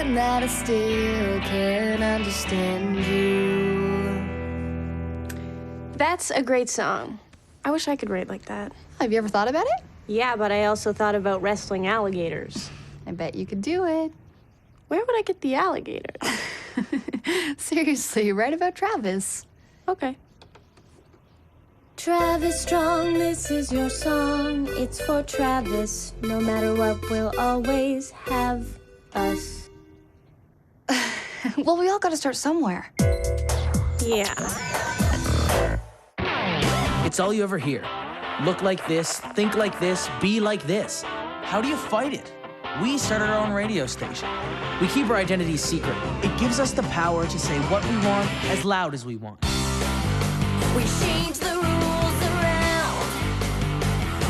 and that I still can't understand you. That's a great song. I wish I could write like that. Have you ever thought about it? Yeah, but I also thought about wrestling alligators. I bet you could do it. Where would I get the alligator? Seriously, write about Travis. Okay. Travis Strong, this is your song. It's for Travis. No matter what, we'll always have us. Well, we all gotta start somewhere. Yeah. It's all you ever hear. Look like this, think like this, be like this. How do you fight it? We started our own radio station. We keep our identities secret. It gives us the power to say what we want as loud as we want. We change the rules around.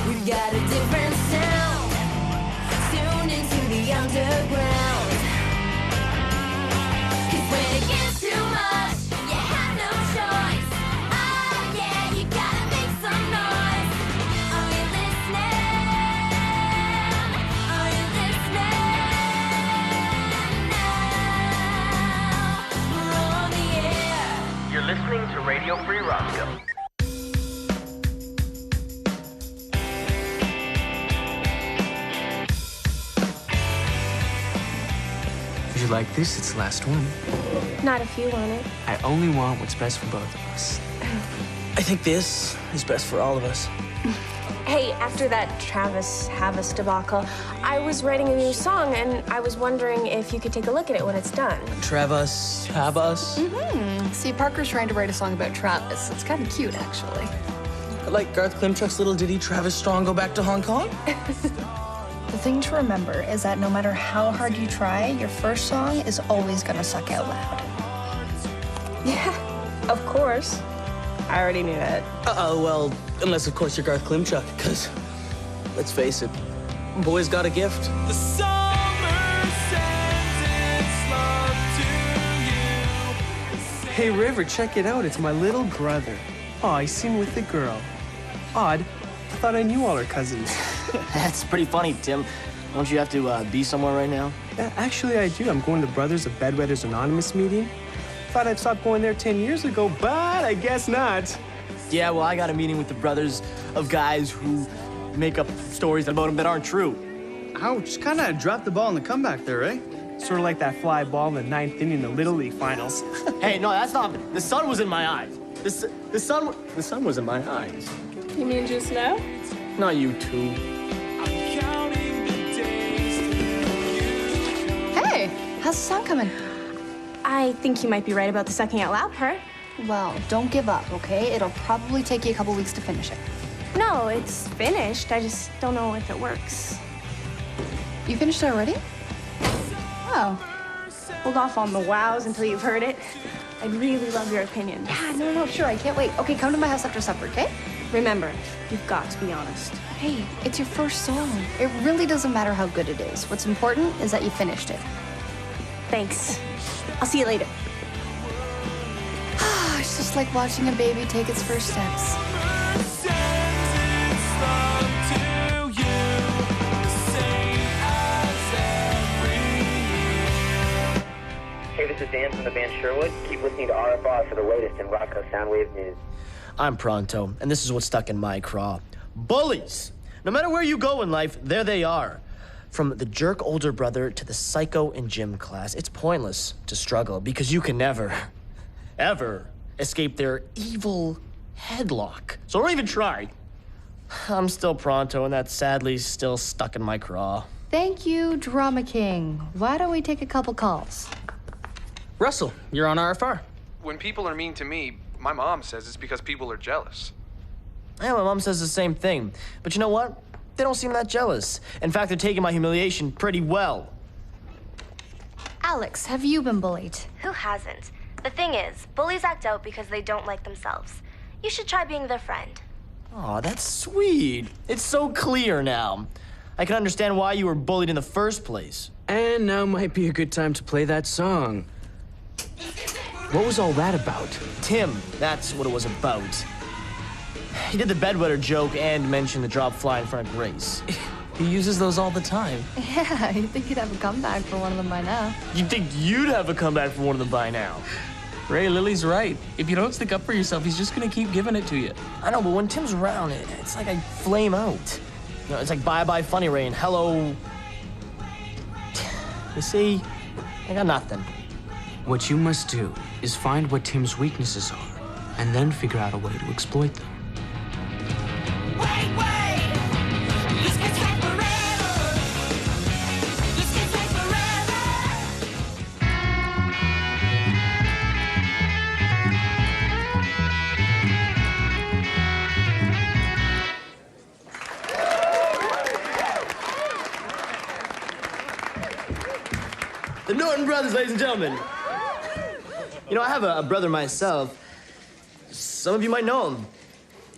We've got a different sound. Tuned into the underground. 'Cause when it gets too much, you have no choice. Oh yeah, you gotta make some noise. Are you listening? Are you listening? Now we're on the air. You're listening to Radio Free Roscoe. If you like this, it's the last one. Not if you want it. I only want what's best for both of us. I think this is best for all of us. Hey, after that Travis Havas debacle, I was writing a new song, and I was wondering if you could take a look at it when it's done. Travis, have us. See, Parker's trying to write a song about Travis. It's kind of cute, actually. I like Garth Klimchuk's little ditty, Travis Strong, Go Back to Hong Kong. The thing to remember is that no matter how hard you try, your first song is always gonna suck out loud. Yeah, of course. I already knew that. Well, unless, of course, you're Garth Klimchuk, because, let's face it, boy's got a gift. The summer sends its love to you. Hey, River, check it out. It's my little brother. Oh, he's seen with the girl. Odd. I thought I knew all our cousins. That's pretty funny, Tim. Don't you have to be somewhere right now? Actually, I do. I'm going to Brothers of Bedwetters Anonymous meeting. Thought I'd stopped going there 10 years ago, but I guess not. Yeah, well, I got a meeting with the brothers of guys who make up stories about them that aren't true. Ouch, kind of dropped the ball in the comeback there, eh? Sort of like that fly ball in the 9th inning in the Little League Finals. Hey, no, that's not. The sun was in my eyes. The sun was in my eyes. You mean just now? Not you two. Counting the days to you. Hey, how's the song coming? I think you might be right about the sucking out loud part. Well, don't give up, okay? It'll probably take you a couple weeks to finish it. No, it's finished. I just don't know if it works. You finished it already? Oh. Hold off on the wows until you've heard it. I'd really love your opinion. Yeah, no, sure, I can't wait. Okay, come to my house after supper, okay? Remember, you've got to be honest. Hey, it's your first song. It really doesn't matter how good it is. What's important is that you finished it. Thanks. I'll see you later. It's just like watching a baby take its first steps. Sends its love to you. The same as every year. Hey, this is Dan from the band Sherwood. Keep listening to RFR for the latest in Rocco Soundwave news. I'm Pronto, and this is what's stuck in my craw. Bullies! No matter where you go in life, there they are. From the jerk older brother to the psycho in gym class, it's pointless to struggle because you can never, ever escape their evil headlock. So don't even try. I'm still Pronto, and that's sadly still stuck in my craw. Thank you, Drama King. Why don't we take a couple calls? Russell, you're on RFR. When people are mean to me, my mom says it's because people are jealous. Yeah, my mom says the same thing. But you know what? They don't seem that jealous. In fact, they're taking my humiliation pretty well. Alex, have you been bullied? Who hasn't? The thing is, bullies act out because they don't like themselves. You should try being their friend. Aw, that's sweet. It's so clear now. I can understand why you were bullied in the first place. And now might be a good time to play that song. What was all that about? Tim, that's what it was about. He did the bedwetter joke and mentioned the drop fly in front of Grace. He uses those all the time. Yeah, you'd think he'd have a comeback for one of them by now. You'd think you'd have a comeback for one of them by now. Ray, Lily's right. If you don't stick up for yourself, he's just gonna keep giving it to you. I know, but when Tim's around, it's like I flame out. You know, it's like bye-bye Funny Ray and hello... You see, I got nothing. What you must do is find what Tim's weaknesses are, and then figure out a way to exploit them. This can take forever. This can take forever. The Norton brothers, ladies and gentlemen. You know, I have a brother myself. Some of you might know him.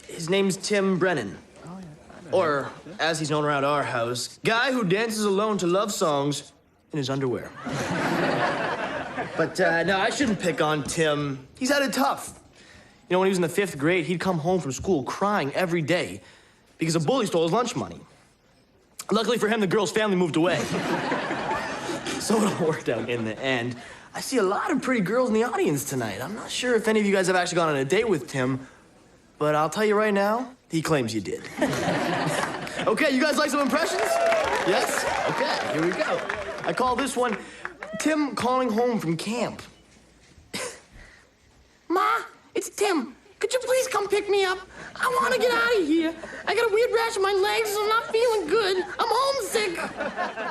His name's Tim Brennan. Or, as he's known around our house, guy who dances alone to love songs in his underwear. But, no, I shouldn't pick on Tim. He's had it tough. You know, when he was in the 5th grade, he'd come home from school crying every day because a bully stole his lunch money. Luckily for him, the girl's family moved away. So it all worked out in the end. I see a lot of pretty girls in the audience tonight. I'm not sure if any of you guys have actually gone on a date with Tim, but I'll tell you right now, he claims you did. Okay, you guys like some impressions? Yes? Okay, here we go. I call this one Tim Calling Home from Camp. Ma, it's Tim. Could you please come pick me up? I want to get out of here. I got a weird rash on my legs, and I'm not feeling good. I'm homesick.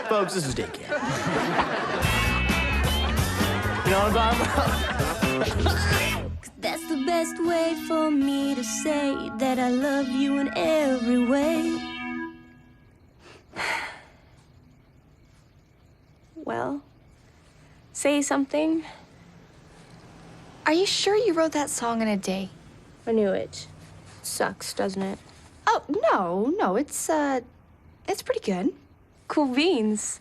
Folks, this is daycare. You know what I'm talking about? That's the best way for me to say that I love you in every way. Well, say something. Are you sure you wrote that song in a day? I knew it. Sucks, doesn't it? Oh, no, it's pretty good. Cool beans.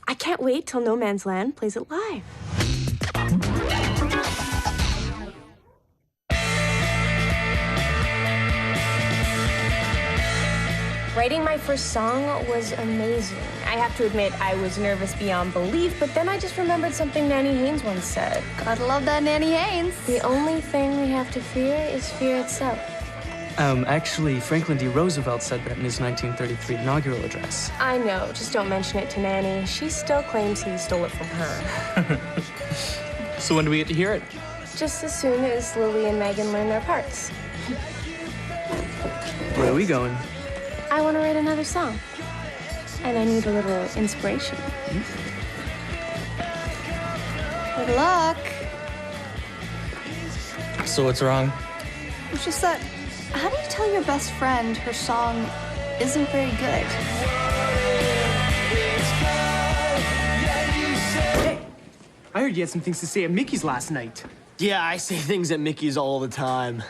I can't wait till No Man's Land plays it live. Writing my first song was amazing. I have to admit, I was nervous beyond belief, but then I just remembered something Nanny Haynes once said. Gotta love that Nanny Haynes. The only thing we have to fear is fear itself. Actually, Franklin D. Roosevelt said that in his 1933 inaugural address. I know, just don't mention it to Nanny. She still claims he stole it from her. So when do we get to hear it? Just as soon as Lily and Megan learn their parts. Where are we going? I want to write another song. And I need a little inspiration. Good luck. So what's wrong? It's just that, how do you tell your best friend her song isn't very good? Hey, I heard you had some things to say at Mickey's last night. Yeah, I say things at Mickey's all the time.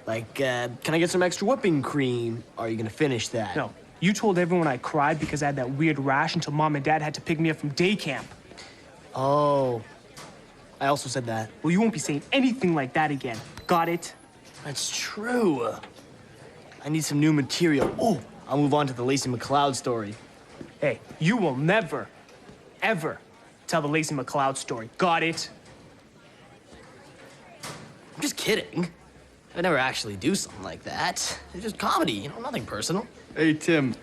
Like, can I get some extra whipping cream? Are you gonna finish that? No, you told everyone I cried because I had that weird rash until Mom and Dad had to pick me up from day camp. Oh, I also said that. Well, you won't be saying anything like that again. Got it? That's true. I need some new material. Oh, I'll move on to the Lacey McLeod story. Hey, you will never, ever tell the Lacey McLeod story. Got it? I'm just kidding. I never actually do something like that. It's just comedy, you know, nothing personal. Hey, Tim,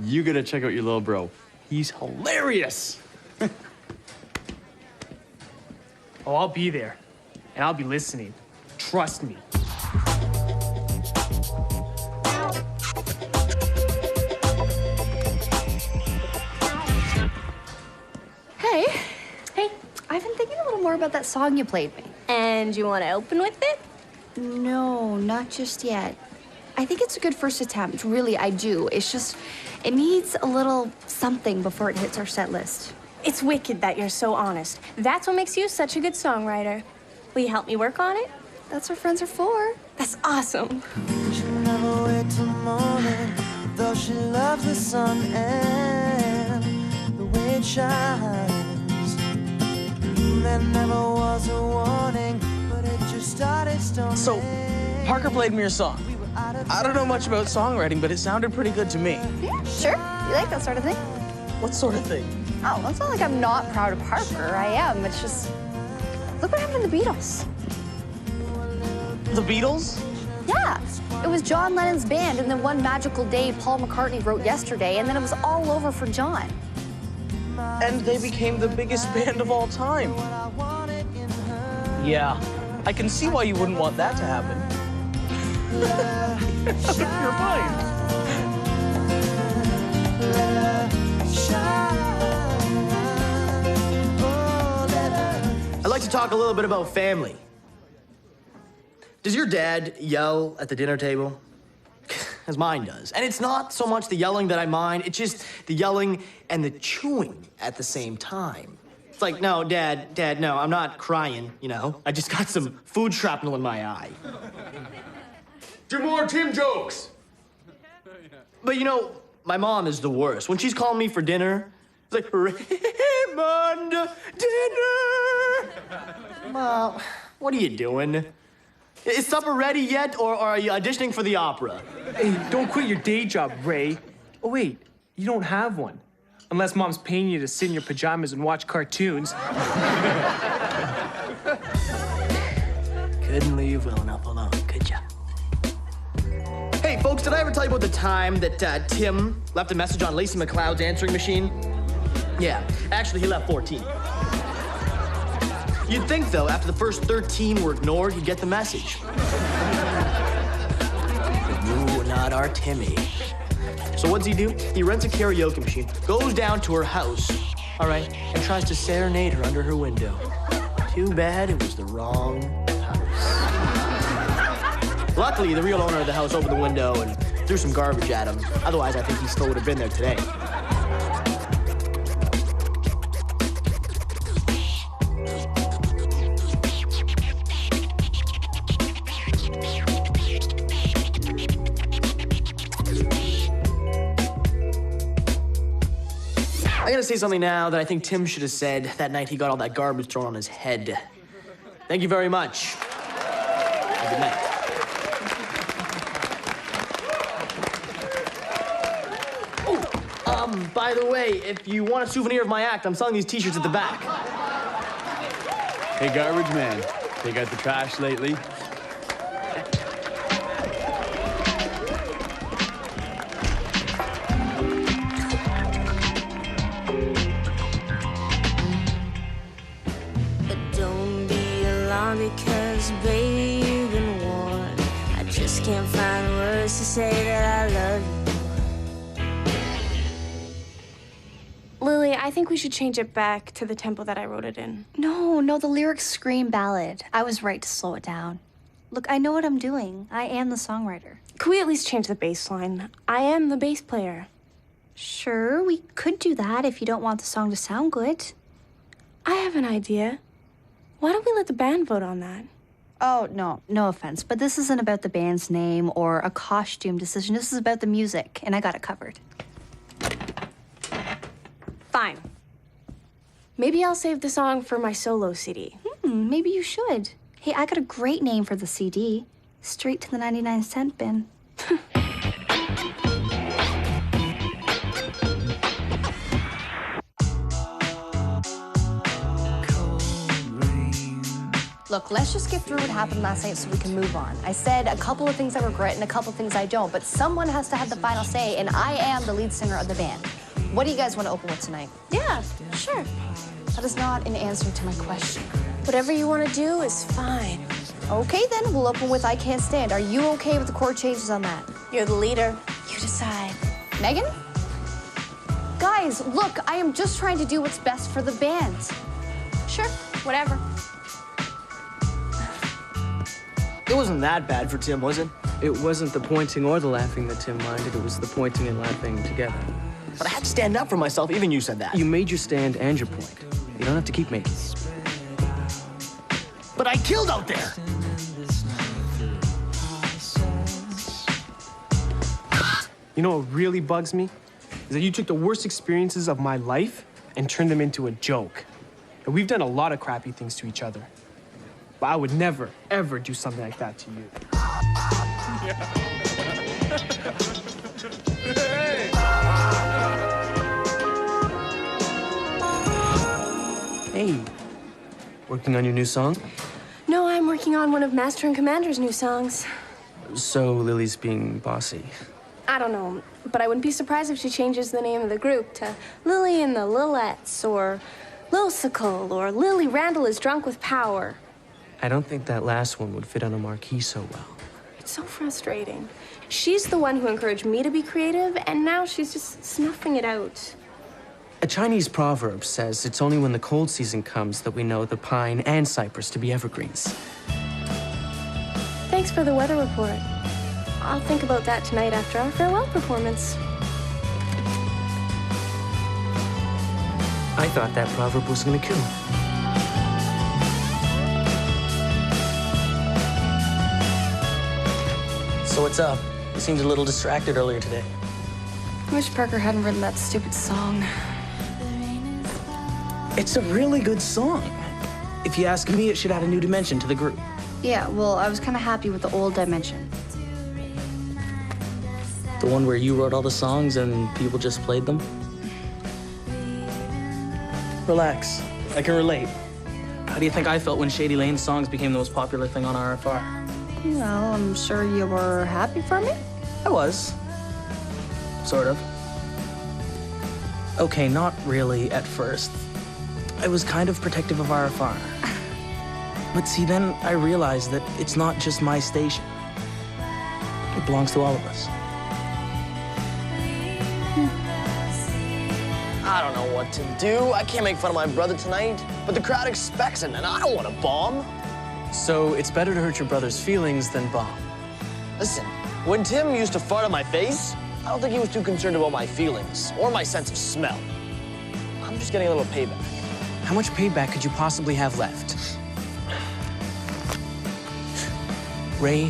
you gotta check out your little bro. He's hilarious. Oh, I'll be there, and I'll be listening. Trust me. Hey, Hey, I've been thinking a little more about that song you played me. and you want to open with it? No, not just yet. I think it's a good first attempt. Really, I do. It's just, it needs a little something before it hits our set list. It's wicked that you're so honest. That's what makes you such a good songwriter. Will you help me work on it? That's what friends are for. That's awesome. She'll never wait till morning, though she loves the sun and the way it shines. There never was a warning, but it just started storming. So, Parker played me your song. I don't know much about songwriting, but it sounded pretty good to me. Sure? You like that sort of thing? What sort of thing? Oh, it's not like I'm not proud of Parker. I am. It's just, look what happened to the Beatles. The Beatles? Yeah. It was John Lennon's band, and then one magical day, Paul McCartney wrote Yesterday, and then it was all over for John. And they became the biggest band of all time. Yeah, I can see why you wouldn't want that to happen. You're fine. I'd like to talk a little bit about family. Does your dad yell at the dinner table? As mine does. And it's not so much the yelling that I mind, it's just the yelling and the chewing at the same time. It's like, no, Dad, no, I'm not crying, you know? I just got some food shrapnel in my eye. Do more Tim jokes. But you know, my mom is the worst. When she's calling me for dinner, it's like, Raymond, dinner! Mom, what are you doing? Is supper ready yet, or are you auditioning for the opera? Hey, don't quit your day job, Ray. Oh, wait, you don't have one. Unless Mom's paying you to sit in your pajamas and watch cartoons. Couldn't leave well enough alone, could ya? Hey, folks, did I ever tell you about the time that Tim left a message on Lacey McLeod's answering machine? Yeah, actually, he left 14. You'd think, though, after the first 13 were ignored, he'd get the message. No, not our Timmy. So what's he do? He rents a karaoke machine, goes down to her house, all right, and tries to serenade her under her window. Too bad it was the wrong house. Luckily, the real owner of the house opened the window and threw some garbage at him. Otherwise, I think he still would have been there today. I gotta say something now that I think Tim should have said that night he got all that garbage thrown on his head. Thank you very much. And good night. Oh, by the way, if you want a souvenir of my act, I'm selling these t-shirts at the back. Hey, garbage man, take out the trash lately? Because, baby, you've been warned. I just can't find words to say that I love you. Lily, I think we should change it back to the tempo that I wrote it in. No, the lyrics scream ballad. I was right to slow it down. Look, I know what I'm doing. I am the songwriter. Could we at least change the bass line? I am the bass player. Sure, we could do that if you don't want the song to sound good. I have an idea. Why don't we let the band vote on that? Oh, no offense, but this isn't about the band's name or a costume decision. This is about the music, and I got it covered. Fine. Maybe I'll save the song for my solo CD. Maybe you should. Hey, I got a great name for the CD. Straight to the 99-cent bin. Look, let's just get through what happened last night so we can move on. I said a couple of things I regret and a couple of things I don't, but someone has to have the final say, and I am the lead singer of the band. What do you guys want to open with tonight? Yeah, sure. That is not an answer to my question. Whatever you want to do is fine. Okay, then, we'll open with I Can't Stand. Are you okay with the chord changes on that? You're the leader. You decide. Megan? Guys, look, I am just trying to do what's best for the band. Sure, whatever. It wasn't that bad for Tim, was it? It wasn't the pointing or the laughing that Tim minded. It was the pointing and laughing together. But I had to stand up for myself. Even you said that. You made your stand and your point. You don't have to keep making it. But I killed out there. You know what really bugs me? Is that you took the worst experiences of my life and turned them into a joke. And we've done a lot of crappy things to each other. But I would never, ever do something like that to you. Hey! Hey, working on your new song? No, I'm working on one of Master and Commander's new songs. So Lily's being bossy. I don't know, but I wouldn't be surprised if she changes the name of the group to Lily and the Lillettes, or Lilsicle, or Lily Randall is Drunk with Power. I don't think that last one would fit on a marquee so well. It's so frustrating. She's the one who encouraged me to be creative, and now she's just snuffing it out. A Chinese proverb says it's only when the cold season comes that we know the pine and cypress to be evergreens. Thanks for the weather report. I'll think about that tonight after our farewell performance. I thought that proverb was gonna kill. So what's up? You seemed a little distracted earlier today. I wish Parker hadn't written that stupid song. It's a really good song. If you ask me, it should add a new dimension to the group. Yeah, well, I was kind of happy with the old dimension. The one where you wrote all the songs and people just played them? Relax. I can relate. How do you think I felt when Shady Lane's songs became the most popular thing on RFR? Well, I'm sure you were happy for me. I was. Sort of. Okay, not really at first. I was kind of protective of RFR. But see, then I realized that it's not just my station. It belongs to all of us. I don't know what to do. I can't make fun of my brother tonight, but the crowd expects it, and I don't want to bomb. So it's better to hurt your brother's feelings than bomb. Listen, when Tim used to fart on my face, I don't think he was too concerned about my feelings or my sense of smell. I'm just getting a little payback. How much payback could you possibly have left? Ray,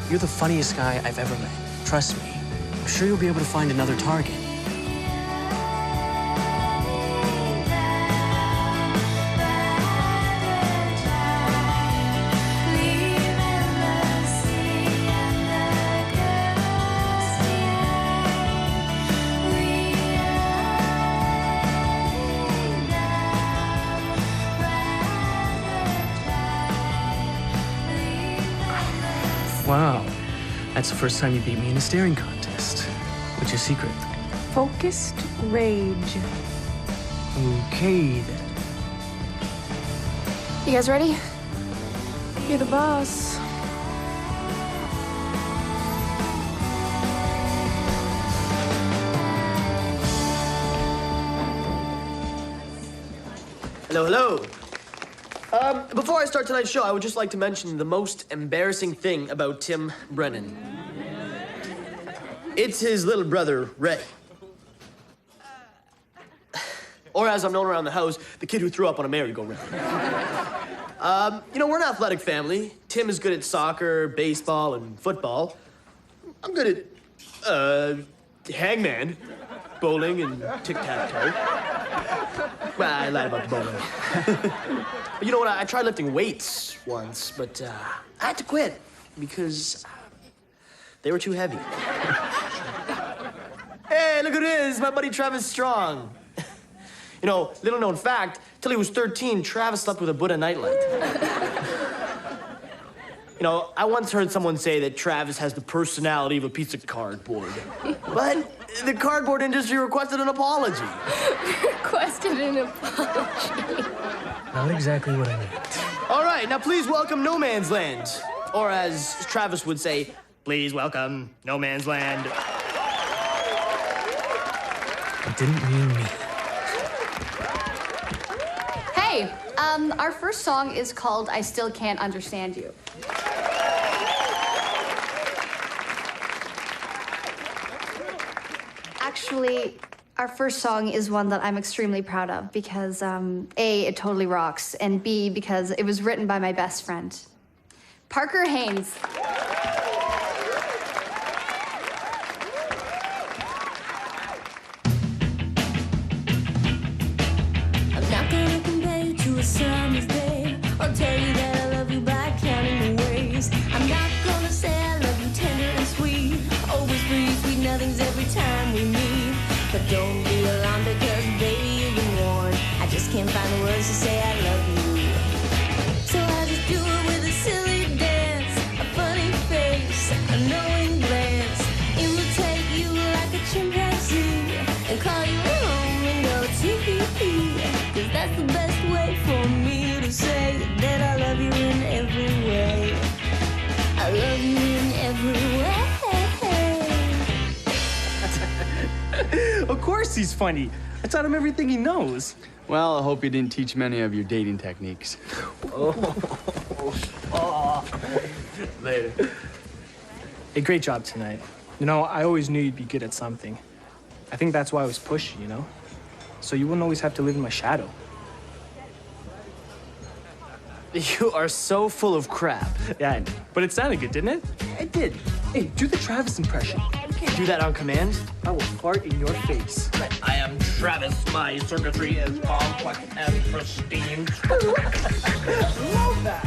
you're the funniest guy I've ever met. Trust me. I'm sure you'll be able to find another target. Wow, that's the first time you beat me in a staring contest. What's your secret? Focused rage. Okay, then. You guys ready? You're the boss. Hello, hello. Before I start tonight's show, I would just like to mention the most embarrassing thing about Tim Brennan. It's his little brother, Ray. Or as I'm known around the house, the kid who threw up on a merry-go-round. You know, we're an athletic family. Tim is good at soccer, baseball, and football. I'm good at, hangman, bowling, and tic-tac-toe. Well, I lied about the bowling. You know what? I tried lifting weights once, but I had to quit because they were too heavy. Hey, look who it is, my buddy Travis Strong. You know, little known fact, till he was 13, Travis slept with a Buddha nightlight. You know, I once heard someone say that Travis has the personality of a piece of cardboard. But the cardboard industry requested an apology. Requested an apology. Not exactly what I meant. All right, now please welcome No Man's Land. Or as Travis would say, please welcome No Man's Land. I didn't mean me. Hey, our first song is called I Still Can't Understand You. Actually, our first song is one that I'm extremely proud of because, A, it totally rocks, and B, because it was written by my best friend, Parker Haynes. I'm not gonna compare you to a summer's day or tell you that I love you by counting the ways. I'm not gonna say I love you tender and sweet, always for you sweet nothings every time we meet. But don't be alarmed because baby you've been warned. I just just can't find the words to say I love you. So I just do it with a silly dance, a funny face, a knowing glance. Imitate you like a chimpanzee and call you home and go tee-hee-hee. 'Cause that's the best way for me to say that I love you in every way. I love you in every way. Of course he's funny. I taught him everything he knows. Well, I hope you didn't teach many of your dating techniques. Later. Hey, great job tonight. You know, I always knew you'd be good at something. I think that's why I was pushy, you know? So you wouldn't always have to live in my shadow. You are so full of crap. Yeah, but it sounded good, didn't it? It did. Hey, do the Travis impression. You can't do that on command. I will fart in your face. I am Travis. My circuitry is complex and pristine. Love that.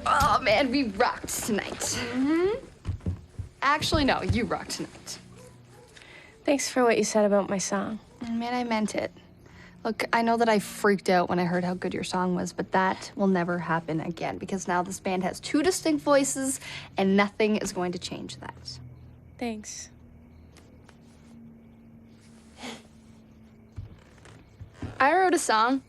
Oh man, we rocked tonight. Actually, no, you rocked tonight. Thanks for what you said about my song. Man, I meant it. Look, I know that I freaked out when I heard how good your song was, but that will never happen again because now this band has two distinct voices and nothing is going to change that. Thanks. I wrote a song